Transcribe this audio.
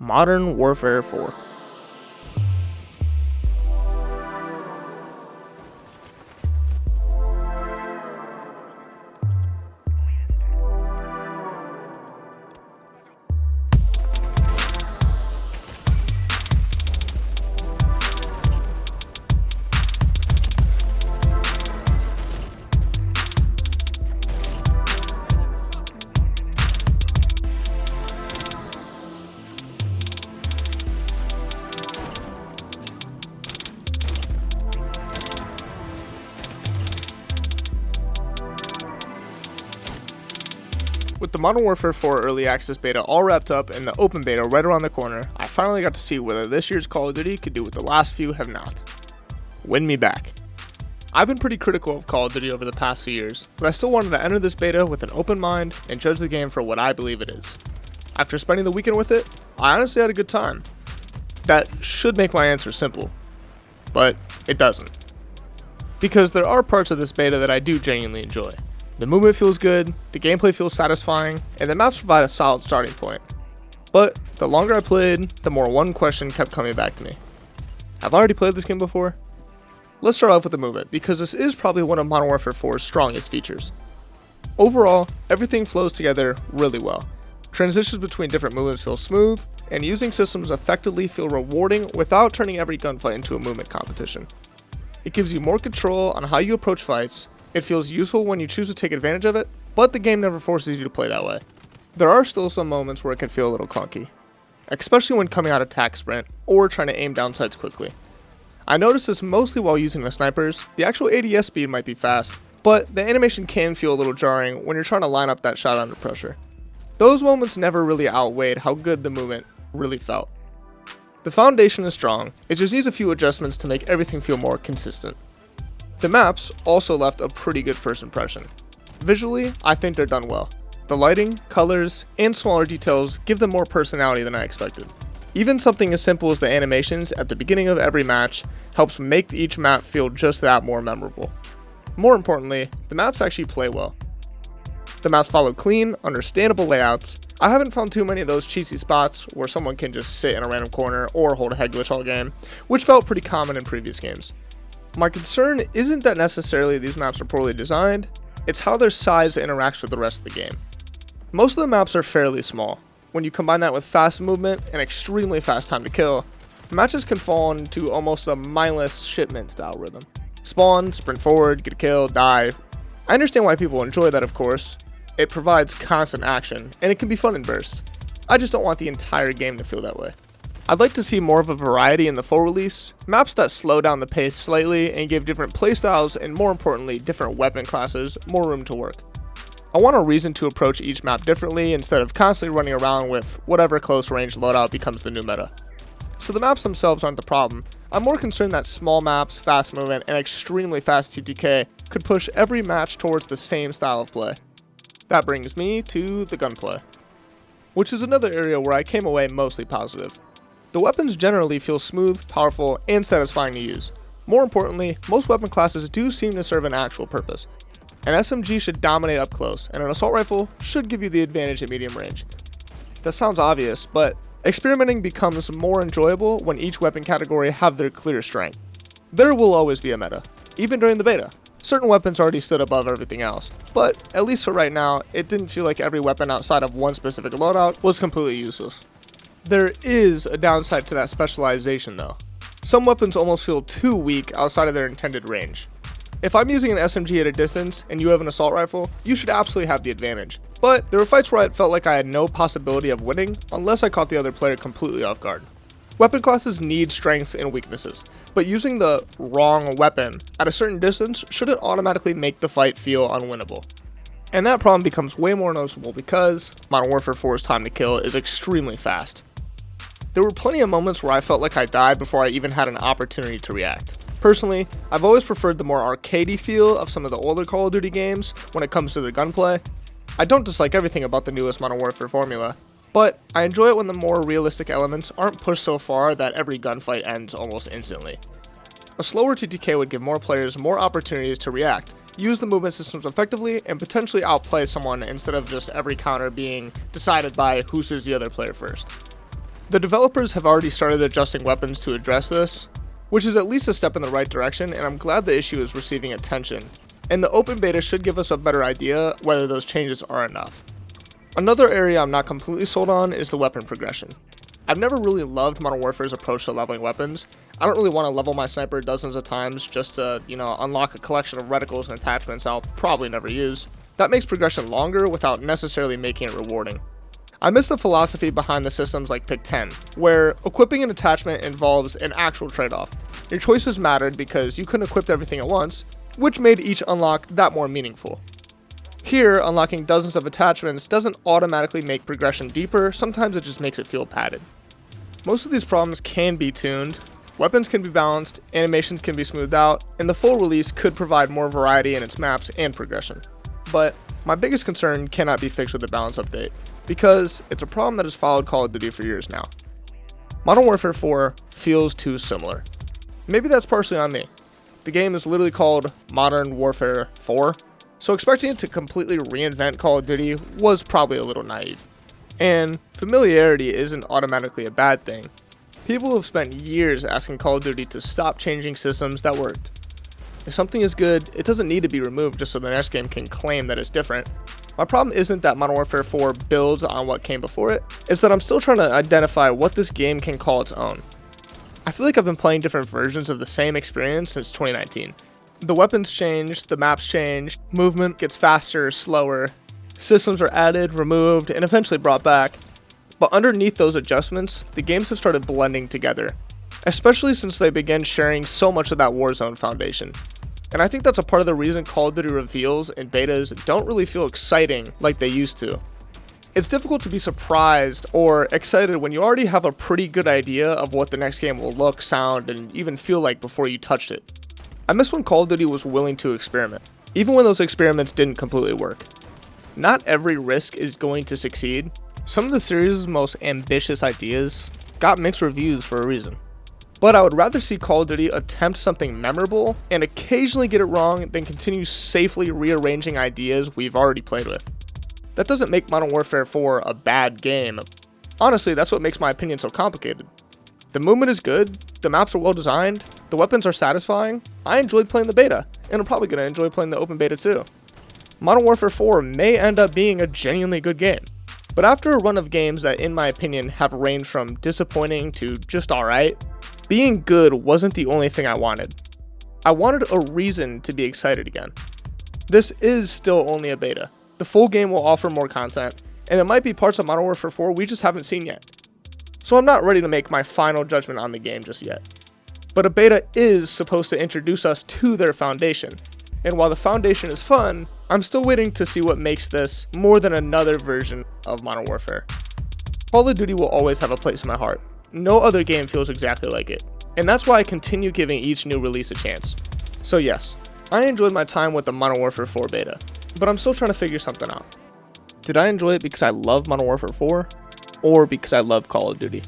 Modern Warfare 4. With the Modern Warfare 4 Early Access Beta all wrapped up and the open beta right around the corner, I finally got to see whether this year's Call of Duty could do what the last few have not. Win me back. I've been pretty critical of Call of Duty over the past few years, but I still wanted to enter this beta with an open mind and judge the game for what I believe it is. After spending the weekend with it, I honestly had a good time. That should make my answer simple, but it doesn't. Because there are parts of this beta that I do genuinely enjoy. The movement feels good, the gameplay feels satisfying, and the maps provide a solid starting point. But the longer I played, the more one question kept coming back to me. Have I already played this game before? Let's start off with the movement, because this is probably one of Modern Warfare 4's strongest features. Overall, everything flows together really well. Transitions between different movements feel smooth, and using systems effectively feel rewarding without turning every gunfight into a movement competition. It gives you more control on how you approach fights. It feels useful when you choose to take advantage of it, but the game never forces you to play that way. There are still some moments where it can feel a little clunky, especially when coming out of attack sprint or trying to aim down sights quickly. I noticed this mostly while using the snipers. The actual ADS speed might be fast, but the animation can feel a little jarring when you're trying to line up that shot under pressure. Those moments never really outweighed how good the movement really felt. The foundation is strong, it just needs a few adjustments to make everything feel more consistent. The maps also left a pretty good first impression. Visually, I think they're done well. The lighting, colors, and smaller details give them more personality than I expected. Even something as simple as the animations at the beginning of every match helps make each map feel just that more memorable. More importantly, the maps actually play well. The maps follow clean, understandable layouts. I haven't found too many of those cheesy spots where someone can just sit in a random corner or hold a head glitch all game, which felt pretty common in previous games. My concern isn't that necessarily these maps are poorly designed, it's how their size interacts with the rest of the game. Most of the maps are fairly small. When you combine that with fast movement and extremely fast time to kill, matches can fall into almost a mindless shipment style rhythm. Spawn, sprint forward, get a kill, die. I understand why people enjoy that, of course. It provides constant action, and it can be fun in bursts. I just don't want the entire game to feel that way. I'd like to see more of a variety in the full release, maps that slow down the pace slightly and give different playstyles and, more importantly, different weapon classes more room to work. I want a reason to approach each map differently instead of constantly running around with whatever close range loadout becomes the new meta. So the maps themselves aren't the problem. I'm more concerned that small maps, fast movement, and extremely fast TTK could push every match towards the same style of play. That brings me to the gunplay, which is another area where I came away mostly positive. The weapons generally feel smooth, powerful, and satisfying to use. More importantly, most weapon classes do seem to serve an actual purpose. An SMG should dominate up close, and an assault rifle should give you the advantage at medium range. That sounds obvious, but experimenting becomes more enjoyable when each weapon category have their clear strength. There will always be a meta, even during the beta. Certain weapons already stood above everything else, but at least for right now, it didn't feel like every weapon outside of one specific loadout was completely useless. There is a downside to that specialization though. Some weapons almost feel too weak outside of their intended range. If I'm using an SMG at a distance and you have an assault rifle, you should absolutely have the advantage. But there were fights where I felt like I had no possibility of winning unless I caught the other player completely off guard. Weapon classes need strengths and weaknesses, but using the wrong weapon at a certain distance shouldn't automatically make the fight feel unwinnable. And that problem becomes way more noticeable because Modern Warfare 4's time to kill is extremely fast. There were plenty of moments where I felt like I died before I even had an opportunity to react. Personally, I've always preferred the more arcadey feel of some of the older Call of Duty games when it comes to the gunplay. I don't dislike everything about the newest Modern Warfare formula, but I enjoy it when the more realistic elements aren't pushed so far that every gunfight ends almost instantly. A slower TTK would give more players more opportunities to react, use the movement systems effectively, and potentially outplay someone instead of just every counter being decided by who sees the other player first. The developers have already started adjusting weapons to address this, which is at least a step in the right direction, and I'm glad the issue is receiving attention. And the open beta should give us a better idea whether those changes are enough. Another area I'm not completely sold on is the weapon progression. I've never really loved Modern Warfare's approach to leveling weapons. I don't really want to level my sniper dozens of times just to, unlock a collection of reticles and attachments I'll probably never use. That makes progression longer without necessarily making it rewarding. I miss the philosophy behind the systems like Pick 10, where equipping an attachment involves an actual trade-off. Your choices mattered because you couldn't equip everything at once, which made each unlock that more meaningful. Here, unlocking dozens of attachments doesn't automatically make progression deeper, sometimes it just makes it feel padded. Most of these problems can be tuned, weapons can be balanced, animations can be smoothed out, and the full release could provide more variety in its maps and progression. But my biggest concern cannot be fixed with the balance update, because it's a problem that has followed Call of Duty for years now. Modern Warfare 4 feels too similar. Maybe that's partially on me. The game is literally called Modern Warfare 4, so expecting it to completely reinvent Call of Duty was probably a little naive. And familiarity isn't automatically a bad thing. People have spent years asking Call of Duty to stop changing systems that worked. If something is good, it doesn't need to be removed just so the next game can claim that it's different. My problem isn't that Modern Warfare 4 builds on what came before it, it's that I'm still trying to identify what this game can call its own. I feel like I've been playing different versions of the same experience since 2019. The weapons change, the maps change, movement gets faster, slower, systems are added, removed, and eventually brought back. But underneath those adjustments, the games have started blending together, especially since they began sharing so much of that Warzone foundation. And I think that's a part of the reason Call of Duty reveals and betas don't really feel exciting like they used to. It's difficult to be surprised or excited when you already have a pretty good idea of what the next game will look, sound, and even feel like before you touched it. I miss when Call of Duty was willing to experiment, even when those experiments didn't completely work. Not every risk is going to succeed. Some of the series' most ambitious ideas got mixed reviews for a reason. But I would rather see Call of Duty attempt something memorable and occasionally get it wrong than continue safely rearranging ideas we've already played with. That doesn't make Modern Warfare 4 a bad game. Honestly, that's what makes my opinion so complicated. The movement is good, the maps are well designed, the weapons are satisfying. I enjoyed playing the beta, and I'm probably going to enjoy playing the open beta too. Modern Warfare 4 may end up being a genuinely good game, but after a run of games that in my opinion have ranged from disappointing to just alright, being good wasn't the only thing I wanted. I wanted a reason to be excited again. This is still only a beta. The full game will offer more content, and there might be parts of Modern Warfare 4 we just haven't seen yet. So I'm not ready to make my final judgment on the game just yet. But a beta is supposed to introduce us to their foundation, and while the foundation is fun, I'm still waiting to see what makes this more than another version of Modern Warfare. Call of Duty will always have a place in my heart. No other game feels exactly like it, and that's why I continue giving each new release a chance. So yes, I enjoyed my time with the Modern Warfare 4 beta, but I'm still trying to figure something out. Did I enjoy it because I love Modern Warfare 4, or because I love Call of Duty?